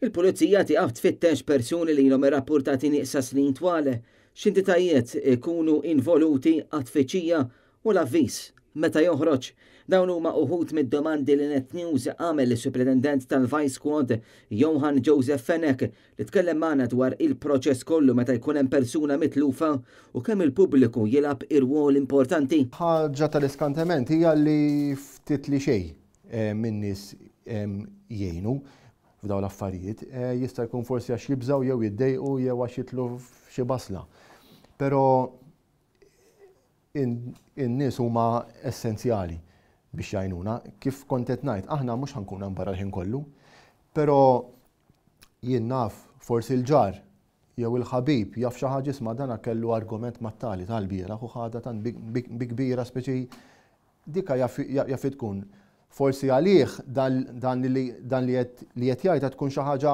Il-pulizija tiqaf tfittex persuni li ilhom irrappurtati nieqsa snin twal, x'entitajiet ikunu involuti għat-tfittxija u l-avviż meta joħroġ. Dawn huma uħud mid-domandi li Net News għamel is-Superintendent tal-Vice Squad Johan Joseph Fenech li tkellem magħna dwar il-proċess kollu meta jkun hemm persuna mitlufa u kemm il-pubbliku jilgħab ir-rwol importanti. Ħaġa tal-iskantament hija li ftit li xejn min nies jgħinu f'daw l-affarijiet, jista' jkun forsi għax jibżaw jew jiddejqu jew għax jitlu f'xi basla. Però in-nies huma essenzjali biex jgħinuna. Kif kont qed ngħid, aħna mhux ħankun hemm barra l-ħin kollu, però jien naf forsi l-ġar jew il-ħabib jaf xi ħaġa isma' dan kellu argument mat-tali tal-bieraħ u ħadha tant bi kbira speċi dika jaf tkun. Forsi għalih dan li qed jgħidha tkun xi ħaġa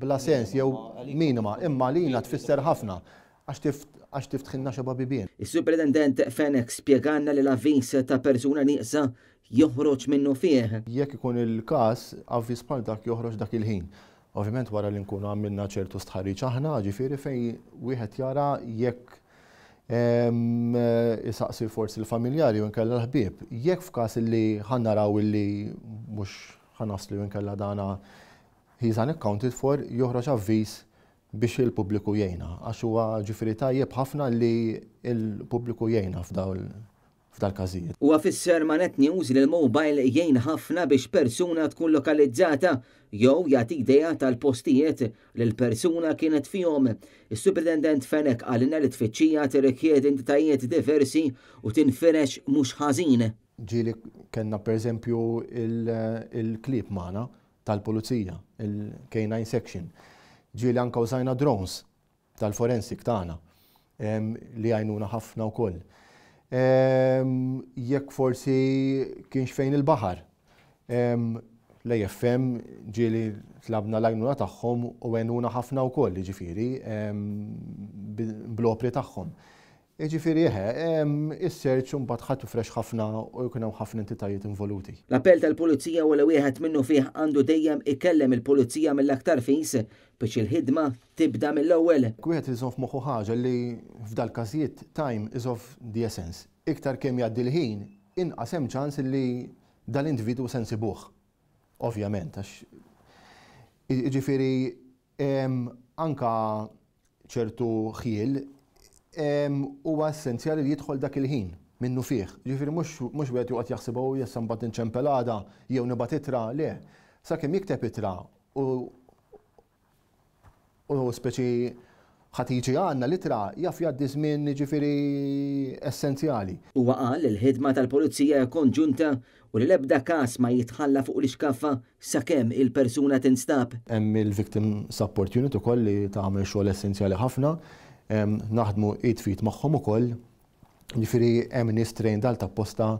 bla sens jew minima, imma lina tfisser ħafna għax tiftħilna xi babibien. Is-Superintendent Fenech spjegalna li l-avviż ta' persuna nieqsa joħroġ minnu fih. Jekk ikun il-każ avviż bħal dak joħroġ dak il-ħin. Ovvjament wara li nkunu għamilna ċertu stħarriġ aħna, ġifieri fejn wieħed jara jekk isaqsi forsi l-familjari u nkella l-ħbieb. Jekk f'każ li ħannaraw illi mhux ħanaslu nkella dana he's unaccounted for, joħroġ avviż biex il-pubbliku jgħinna. Għax huwa ġifieri tajjeb ħafna li l-pubbliku jgħinna f'dal-każijiet. Huwa fisser ma' Net News li l-mobile jgħin ħafna biex persuna tkun lokalizzata jew jagħti idea tal-postijiet li l-persuna kienet fihom. Is-Superintendent Fenech għalina li tfittxija tirrikjedi entitajiet diversi u tinfirex mhux ħażin. Ġieli kellna pereżempju il-klieb magħna tal-pulizija, il-K9 section. Ġieli anke użajna drones tal-forensik tagħna li għajnuna ħafna wkoll. Jekk forsi kienx fejn il-baħar. L-AFM ġieli tlabna l-għajnuna tagħhom u għenuna ħafna wkoll, ġifieri bl-opri tagħhom. Ġifieri is-search mbagħad ħadd fresh ħafna u jkun hemm ħafna entitajiet involuti. L-appell tal-pulizija u l-wieħed minnu fih għandu dejjem ikellem il-pulizija mill-aktar fis biex il-ħidma tibda mill-ewwel. Wieħed iżomm f'moħħu ħaġa li f'dal każijiet time is of the essence. Iktar kemm jgħaddi l-ħin, inqas hemm ċans li dal-individwu se nsibuh. Ovvjament, għax ġifieri anka ċertu ħiel huwa essenzjali li jidħol dak il-ħin minnu fih. Ġifieri mhux wieħed joqgħod jaħsibha jessa mbagħad inċempelada jew nibgħat ittra, le. Sakemm jikteb ittra u speċi ħatiġi għandna l-ittra jaf jgħaddi żmien ġifieri essenzjali. Huwa qal il-ħidma tal-pulizija konġunta u li l-ebda każ ma jitħalla fuq l-ixkaffa sakemm il-persuna tinstab. Hemm il-Victim Support Unit ukoll li tagħmel xogħol essenzjali ħafna. Naħdmu 8 feet magħhom ukoll. Ġifieri hemm nies trained għal tapposta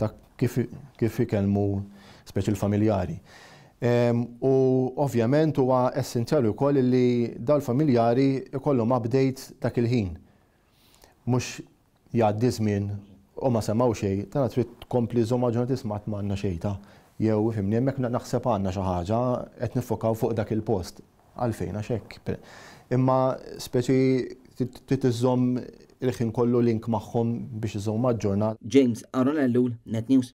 ta' kif ikellmu speċi l-familjari. U ovvjament huwa essenzjali wkoll li dal-familjari ikollhom update dak il-ħin. Mhux jgħaddi żmien u ma semgħu xejn, tara trid tkompli żomma ġurnat isma' m'għandna xejn ta' jew fimni hemmhekk naħseb għandna xi ħaġa qed nifokaw fuq dak il-post għalfejn għax hekk. Imma speċi trid iżomm il-ħin kollu link magħhom biex iżomm maġġornat. James Aronellu, Net News.